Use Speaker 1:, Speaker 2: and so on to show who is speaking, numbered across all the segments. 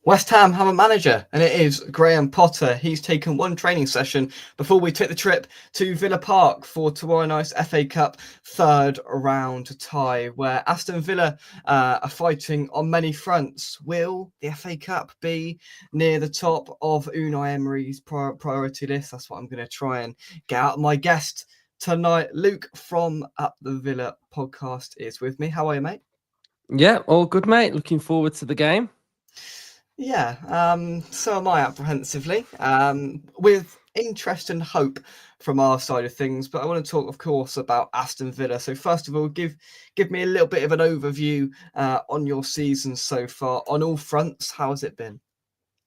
Speaker 1: West Ham have a manager, and it is Graham Potter. He's taken one training session before we took the trip to Villa Park for tomorrow night's FA Cup third round tie, where Aston Villa are fighting on many fronts. Will the FA Cup be near the top of Unai Emery's priority list? That's what I'm going to try and get out of my guest tonight. Luke from Up the Villa podcast is with me. How are you, mate?
Speaker 2: Yeah, all good, mate. Looking forward to the game.
Speaker 1: Yeah, so am I apprehensively, with interest and hope from our side of things. But I want to talk, of course, about Aston Villa. So first of all, give me a little bit of an overview on your season so far on all fronts. How has it been?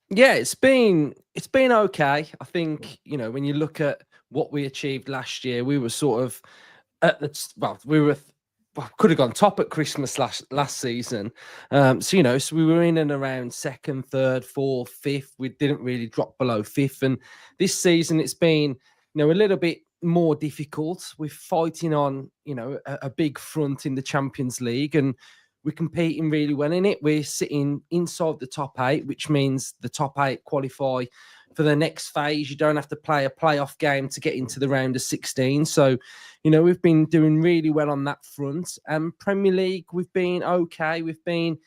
Speaker 2: Yeah, it's been okay. I think, when you look at what we achieved last year, we were sort of could have gone top at Christmas last season. So we were in and around second, third, fourth, fifth. We didn't really drop below fifth. And this season it's been, a little bit more difficult. We're fighting on, a big front in the Champions League, and we're competing really well in it. We're sitting inside the top 8, which means the top 8 qualify for the next phase. You don't have to play a playoff game to get into the round of 16. So, we've been doing really well on that front. And Premier League, we've been okay. We've been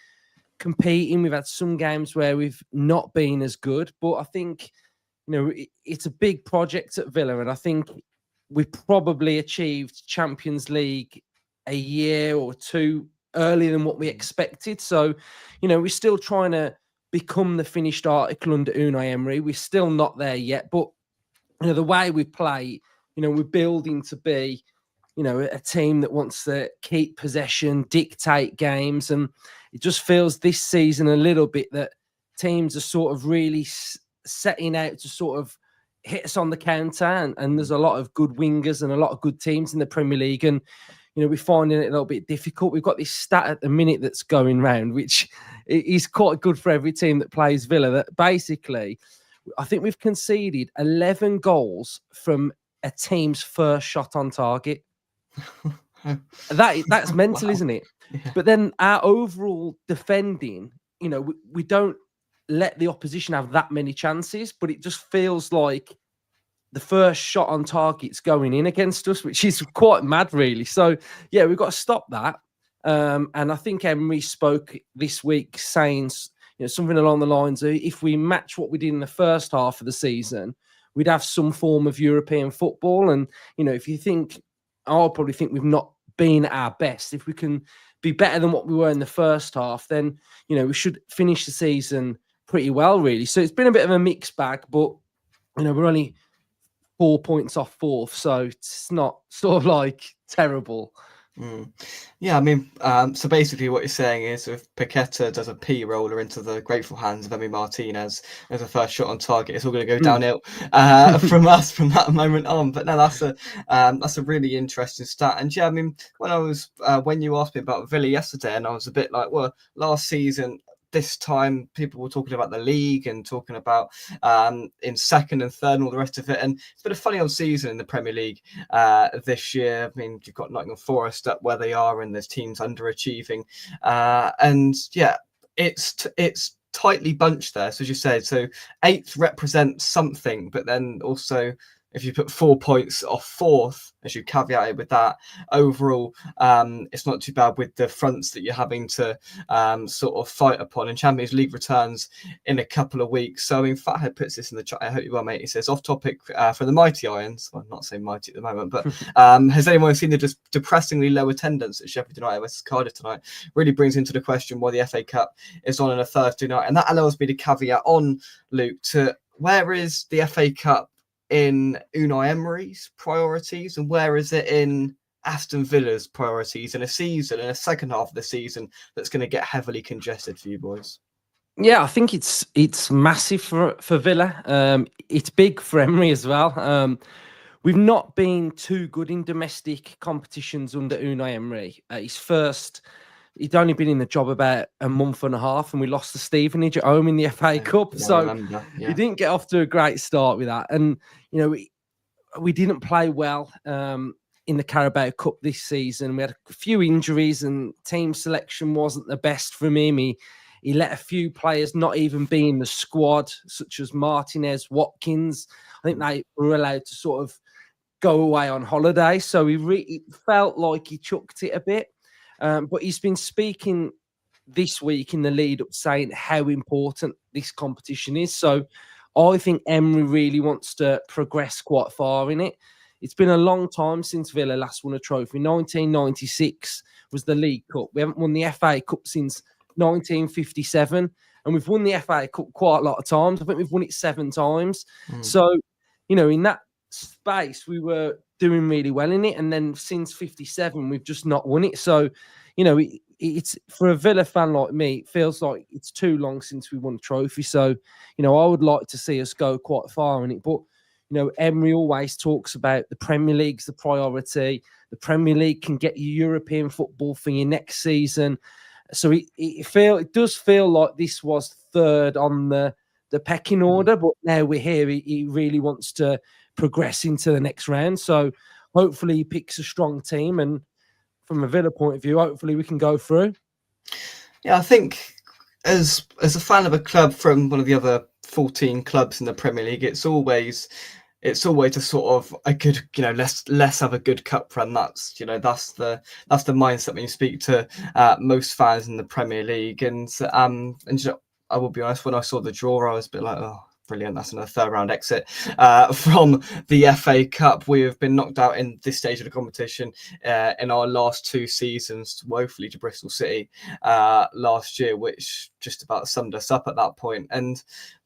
Speaker 2: competing. We've had some games where we've not been as good. But I think, it's a big project at Villa. And I think we probably achieved Champions League a year or two earlier than what we expected. So, we're still trying to become the finished article under Unai Emery. We're still not there yet, but the way we play, we're building to be, a team that wants to keep possession, dictate games, and it just feels this season a little bit that teams are sort of really setting out to sort of hit us on the counter, and there's a lot of good wingers and a lot of good teams in the Premier League, and we're finding it a little bit difficult. We've got this stat at the minute that's going round, which is quite good for every team that plays Villa, that basically, I think we've conceded 11 goals from a team's first shot on target. That's mental, wow. Isn't it? Yeah. But then our overall defending, we don't let the opposition have that many chances, but it just feels like the first shot on target's going in against us, which is quite mad, really. So, yeah, we've got to stop that. And I think Emery spoke this week saying, something along the lines of, if we match what we did in the first half of the season, we'd have some form of European football. And, if you think, I'll probably think we've not been at our best. If we can be better than what we were in the first half, then, we should finish the season pretty well, really. So it's been a bit of a mixed bag, but, we're only 4 points off fourth, so it's not sort of like terrible.
Speaker 1: Yeah, I mean, so basically what you're saying is if Paqueta does a P roller into the grateful hands of Emi Martinez as a first shot on target, it's all going to go downhill from us from that moment on. But no, that's a really interesting stat. And yeah, I mean, when you asked me about Villa yesterday, and I was a bit like, well, last season, this time people were talking about the league and talking about in second and third and all the rest of it. And it's been a funny old season in the Premier League this year. I mean, you've got Nottingham Forest up where they are, and there's teams underachieving. And yeah, it's tightly bunched there. So as you said, so 8th represents something, but then also if you put 4 points off fourth, as you caveated with that, overall, it's not too bad with the fronts that you're having to sort of fight upon. And Champions League returns in a couple of weeks. So, in fact, Fathead puts this in the chat. I hope you're well, mate. He says, off topic for the Mighty Irons. Well, I'm not saying mighty at the moment, but has anyone seen the just depressingly low attendance at Sheffield United versus Cardiff tonight? Really brings into the question why the FA Cup is on a Thursday night. And that allows me to caveat on, Luke, to where is the FA Cup in Unai Emery's priorities, and where is it in Aston Villa's priorities in a second half of the season that's going to get heavily congested for you boys?
Speaker 2: Yeah, I think it's massive for Villa. It's big for Emery as well. We've not been too good in domestic competitions under Unai Emery. He'd only been in the job about a month and a half, and we lost to Stevenage at home in the FA Cup. So he didn't get off to a great start with that. And, we didn't play well in the Carabao Cup this season. We had a few injuries, and team selection wasn't the best from him. He He let a few players not even be in the squad, such as Martinez, Watkins. I think they were allowed to sort of go away on holiday. So it felt like he chucked it a bit. But he's been speaking this week in the lead up saying how important this competition is. So I think Emery really wants to progress quite far in it. It's been a long time since Villa last won a trophy. 1996 was the League Cup. We haven't won the FA Cup since 1957. And we've won the FA Cup quite a lot of times. I think we've won it 7 times. So, in that space, we were doing really well in it. And then since 57, we've just not won it. So, it's for a Villa fan like me, it feels like it's too long since we won a trophy. So, I would like to see us go quite far in it. But, Emery always talks about the Premier League's the priority. The Premier League can get you European football for your next season. So it does feel like this was third on the pecking order, but now we're here. He really wants to progress into the next round. So hopefully he picks a strong team, and from a Villa point of view, hopefully we can go through.
Speaker 1: Yeah, I think as a fan of a club from one of the other 14 clubs in the Premier League, it's always a sort of a good, let's have a good cup run. That's the mindset when you speak to most fans in the Premier League. And I will be honest, when I saw the draw, I was a bit like, oh, brilliant, that's another third round exit from the FA Cup. We have been knocked out in this stage of the competition in our last 2 seasons, woefully to Bristol City last year, which just about summed us up at that point. And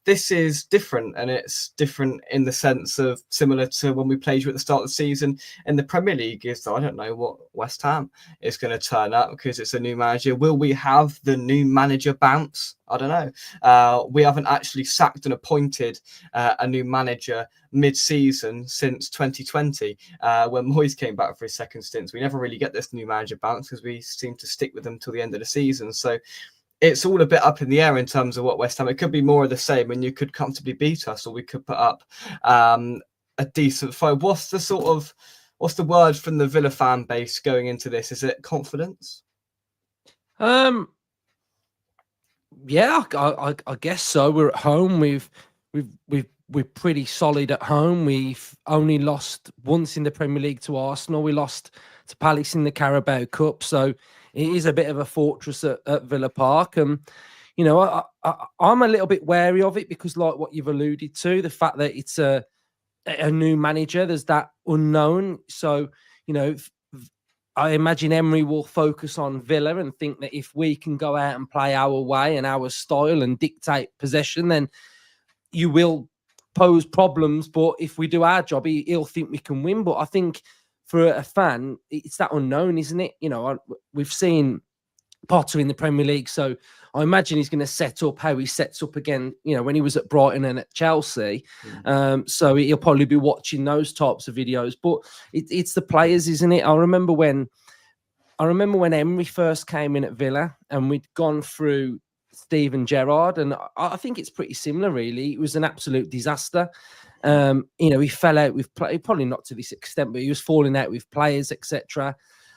Speaker 1: this is different, and it's different in the sense of similar to when we played you at the start of the season in the Premier League. Is I don't know what West Ham is going to turn up because it's a new manager. Will we have the new manager bounce? I don't know. We haven't actually sacked and appointed a new manager mid-season since 2020 when Moyes came back for his second stint. We never really get this new manager bounce because we seem to stick with them till the end of the season. So it's all a bit up in the air in terms of what West Ham. It could be more of the same, and you could comfortably beat us, or we could put up a decent fight. What's the word from the Villa fan base going into this? Is it confidence?
Speaker 2: Yeah, I guess so. We're at home. We're pretty solid at home. We've only lost once in the Premier League to Arsenal. We lost to Palace in the Carabao Cup. So it is a bit of a fortress at Villa Park. And, I'm a little bit wary of it because, like what you've alluded to, the fact that it's a new manager, there's that unknown. So, I imagine Emery will focus on Villa and think that if we can go out and play our way and our style and dictate possession, then you will pose problems. But if we do our job, he'll think we can win. But I think for a fan, it's that unknown, isn't it? We've seen Potter in the Premier League, so I imagine he's going to set up how he sets up again, when he was at Brighton and at Chelsea. So he'll probably be watching those types of videos. But it's the players, isn't it? I remember when Emery first came in at Villa and we'd gone through Steven Gerrard, and I think it's pretty similar, really. It was an absolute disaster. He fell out with probably not to this extent, but he was falling out with players, etc.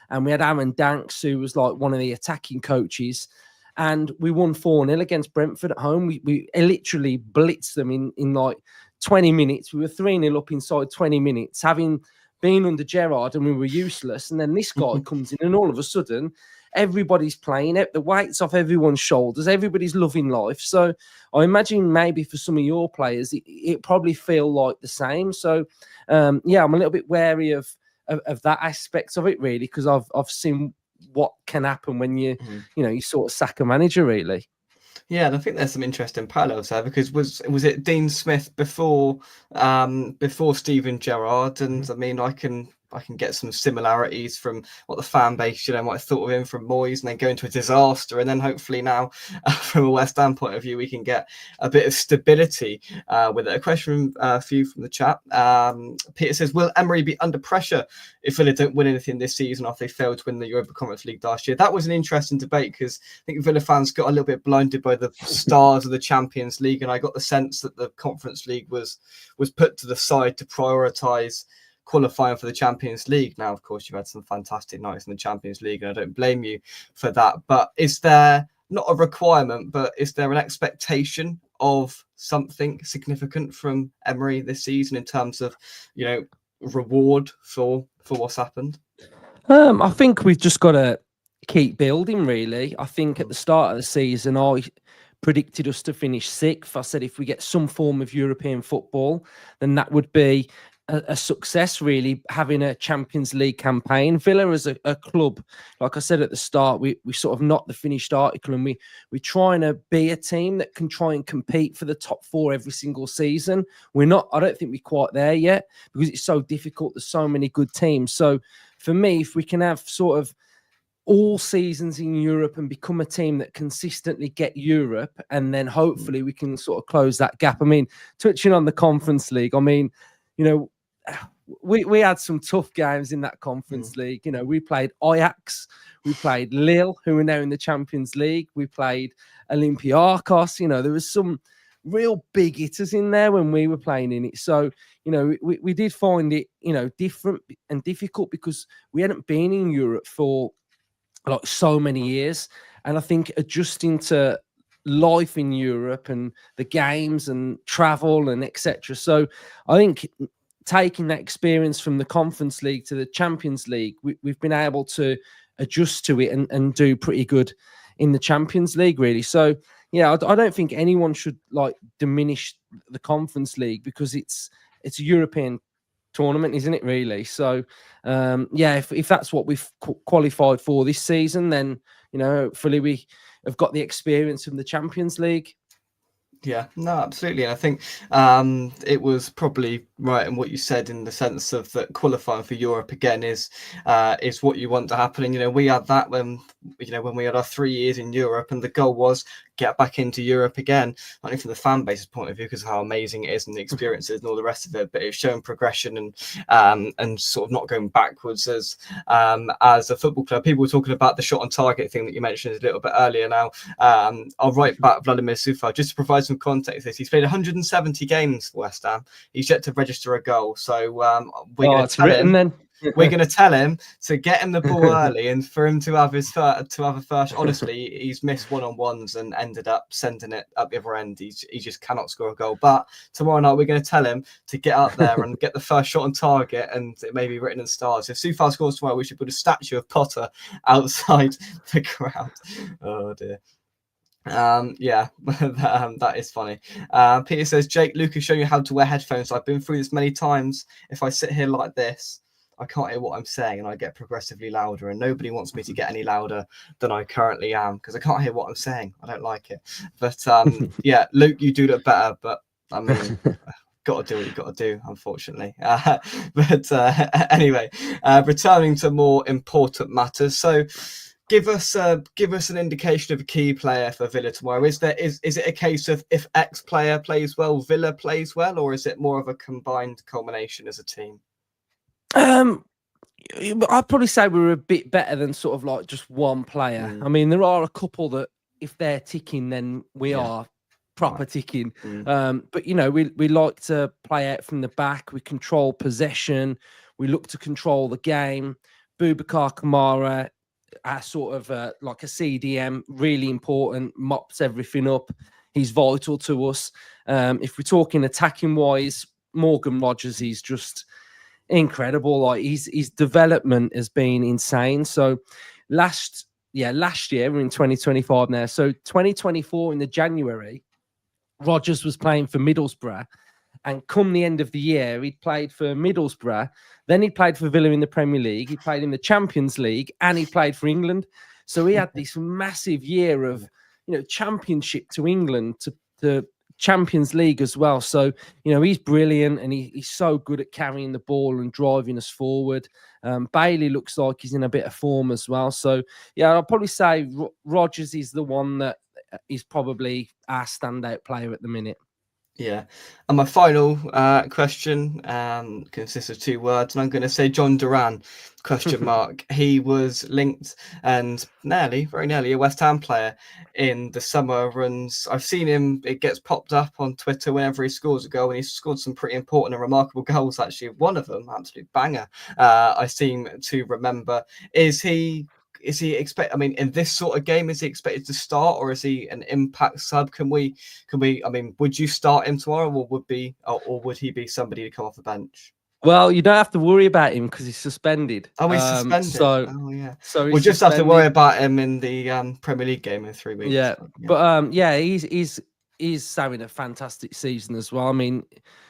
Speaker 2: And we had Aaron Danks, who was like one of the attacking coaches, and we won 4-0 against Brentford at home. We literally blitzed them in like 20 minutes. We were 3-0 up inside 20 minutes, having been under Gerrard, and we were useless. And then this guy comes in, and all of a sudden, everybody's playing it. The weight's off everyone's shoulders. Everybody's loving life. So I imagine maybe for some of your players, it probably feel like the same. So I'm a little bit wary of that aspect of it, really, because I've seen what can happen when you sort of sack a manager, really.
Speaker 1: Yeah, and I think there's some interesting parallels there because was it Dean Smith before Steven Gerrard? And I mean, I can get some similarities from what the fan base, might have thought of him from Moyes, and then go into a disaster, and then hopefully now, from a West Ham point of view, we can get a bit of stability with it. A question for you from the chat. Peter says, will Emery be under pressure if Villa don't win anything this season after they failed to win the Europa Conference League last year? That was an interesting debate because I think Villa fans got a little bit blinded by the stars of the Champions League, and I got the sense that the Conference League was put to the side to prioritise qualifying for the Champions League. Now, of course, you've had some fantastic nights in the Champions League, and I don't blame you for that. But is there not a requirement, but is there an expectation of something significant from Emery this season in terms of, reward for what's happened?
Speaker 2: I think we've just got to keep building, really. I think at the start of the season, I predicted us to finish sixth. I said if we get some form of European football, then that would be a success, really, having a Champions League campaign. Villa as a club, like I said at the start, we sort of not the finished article, and we're trying to be a team that can try and compete for the top four every single season. We're not, I don't think we're quite there yet because it's so difficult. There's so many good teams. So for me, if we can have sort of all seasons in Europe and become a team that consistently get Europe, and then hopefully we can sort of close that gap. I mean, touching on the Conference League, I mean, we had some tough games in that Conference League. We played Ajax, we played Lille, who are now in the Champions League. We played Olympiacos. There was some real big hitters in there when we were playing in it. So, we did find it, different and difficult because we hadn't been in Europe for like so many years. And I think adjusting to life in Europe and the games and travel and etc. So I think taking that experience from the Conference League to the Champions League, we've been able to adjust to it and do pretty good in the Champions League, really. So yeah, I don't think anyone should like diminish the Conference League because it's a European tournament, isn't it, really? So if that's what we've qualified for this season, then hopefully we have got the experience from the Champions League.
Speaker 1: Yeah, no, absolutely. And I think it was probably right in what you said in the sense of that qualifying for Europe again is what you want to happen. And we had that when we had our 3 years in Europe, and the goal was get back into Europe again. Not only from the fan base's point of view because of how amazing it is and the experiences and all the rest of it, but it's showing progression and sort of not going backwards as a football club. People were talking about the shot on target thing that you mentioned a little bit earlier. Now I'll write back Vladimir Sufar just to provide some context. He's played 170 games for West Ham. He's yet to register a goal. So we're going to tell him. Then. We're going to tell him to get him the ball early, and for him to have a first. Honestly, he's missed one-on-ones and ended up sending it up the other end. He just cannot score a goal. But tomorrow night we're going to tell him to get up there and get the first shot on target, and it may be written in stars. If Sufar scores tomorrow, we should put a statue of Potter outside the ground. Oh dear. That is funny. Peter says, Jake, Luke has shown you how to wear headphones. I've been through this many times. If I sit here like this, I can't hear what I'm saying and I get progressively louder, and nobody wants me to get any louder than I currently am because I can't hear what I'm saying. I don't like it. But Luke, you do that better, but I mean got to do what you got to do, unfortunately. Anyway, returning to more important matters. So give us an indication of a key player for Villa tomorrow. Is it a case of if X player plays well, Villa plays well, or is it more of a combined culmination as a team?
Speaker 2: I'd probably say we're a bit better than sort of like just one player. I mean, there are a couple that if they're ticking, then we are proper ticking. But we like to play out from the back. We control possession. We look to control the game. Boubacar Kamara, sort of like a CDM, really important, mops everything up. He's vital to us. If we're talking attacking wise, Morgan Rogers, he's just incredible. Like his development has been insane. So last year, we're in 2025 now. So 2024 in the January, Rogers was playing for Middlesbrough. And come the end of the year, he'd played for Middlesbrough. Then he played for Villa in the Premier League. He played in the Champions League and he played for England. So he had this massive year of, championship to England, to Champions League as well. So, he's brilliant and he's so good at carrying the ball and driving us forward. Bailey looks like he's in a bit of form as well. So, yeah, I'll probably say Rodgers is the one that is probably our standout player at the minute.
Speaker 1: Yeah. And my final question consists of 2 words, and I'm going to say John Duran, ? He was linked and very nearly a West Ham player in the summer, and I've seen him, it gets popped up on Twitter whenever he scores a goal, and he's scored some pretty important and remarkable goals, actually. One of them, absolute banger, I seem to remember. Is he is he expect? I mean, in this sort of game, is he expected to start, or is he an impact sub? Can we? I mean, would you start him tomorrow, or would he be somebody to come off the bench?
Speaker 2: Well, you don't have to worry about him because he's suspended.
Speaker 1: Oh, he's suspended.
Speaker 2: So
Speaker 1: Oh, yeah.
Speaker 2: he's
Speaker 1: We'll just have to
Speaker 2: suspended.
Speaker 1: worry about him in the Premier League game in 3 weeks.
Speaker 2: Yeah, but yeah, he's having a fantastic season as well. I mean,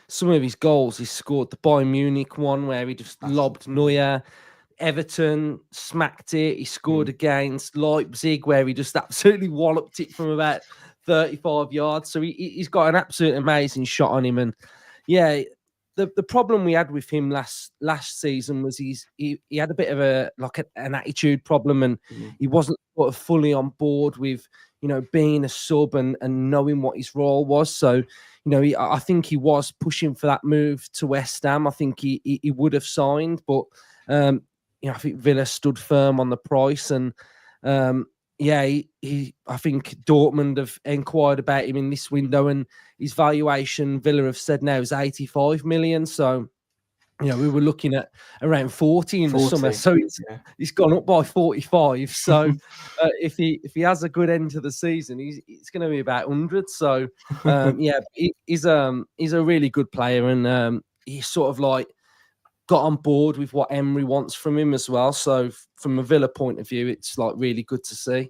Speaker 2: some of his goals he scored, the Bayern Munich one where he just lobbed Neuer. Everton smacked it. He scored against Leipzig where he just absolutely walloped it from about 35 yards. So he's got an absolute amazing shot on him. And yeah, the problem we had with him last season was he had a bit of an attitude problem, and he wasn't sort of fully on board with, you know, being a sub and knowing what his role was. So, you know, I think he was pushing for that move to West Ham. I think he would have signed, but you know, I think Villa stood firm on the price, and yeah, I think Dortmund have inquired about him in this window, and his valuation, Villa have said now, is 85 million. So, you know, we were looking at around 40 in the summer. So he's gone up by 45. So if he has a good end to the season, it's going to be about 100. So yeah, he's a really good player, and he's sort of like got on board with what Emery wants from him as well. So from a Villa point of view, it's like really good to see.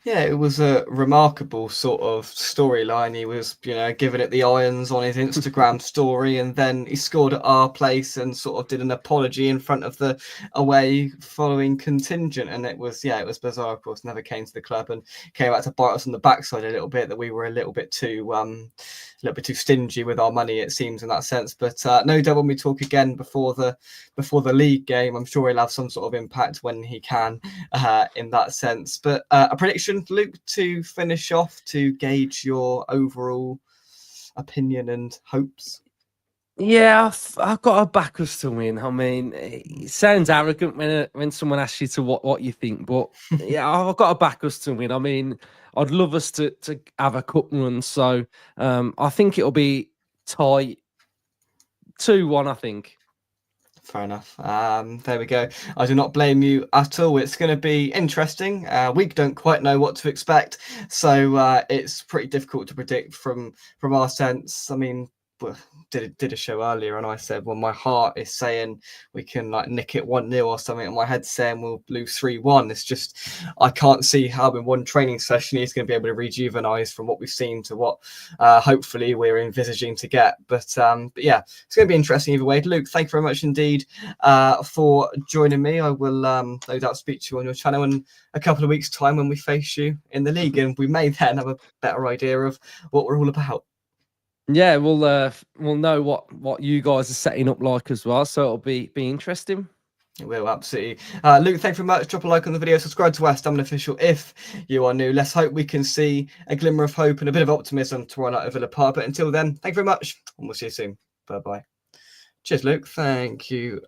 Speaker 1: Yeah, it was a remarkable sort of storyline. He was, you know, giving it the irons on his Instagram story, and then he scored at our place and sort of did an apology in front of the away following contingent. And it was bizarre. Of course, never came to the club and came out to bite us on the backside a little bit, that we were a little bit too stingy with our money, it seems, in that sense. But no doubt when we talk again before the league game, I'm sure he'll have some sort of impact when he can, in that sense. But a prediction, Luke, to finish off, to gauge your overall opinion and hopes.
Speaker 2: Yeah, I've got to back us to win. I mean, it sounds arrogant when someone asks you to what you think, but yeah, I've got to back us to win. I mean, I'd love us to have a cup run, so I think it'll be tight 2-1, I think.
Speaker 1: Fair enough. There we go. I do not blame you at all. It's going to be interesting. We don't quite know what to expect, so it's pretty difficult to predict from our sense. I mean, did a show earlier, and I said, well, my heart is saying we can like nick it 1-0 or something, and my head's saying we'll lose 3-1. It's just, I can't see how in one training session he's going to be able to rejuvenise from what we've seen to what hopefully we're envisaging to get. But yeah, it's going to be interesting either way. Luke, thank you very much indeed for joining me. I will no doubt speak to you on your channel in a couple of weeks' time when we face you in the league, and we may then have a better idea of what we're all about.
Speaker 2: Yeah, we'll know what you guys are setting up like as well, so it'll be interesting.
Speaker 1: It will, absolutely. Luke, thank you very much. Drop a like on the video, subscribe to West Ham Official if you are new. Let's hope we can see a glimmer of hope and a bit of optimism to run out of Villa Park. But until then, thank you very much, and we'll see you soon. Bye-bye. Cheers, Luke. Thank you.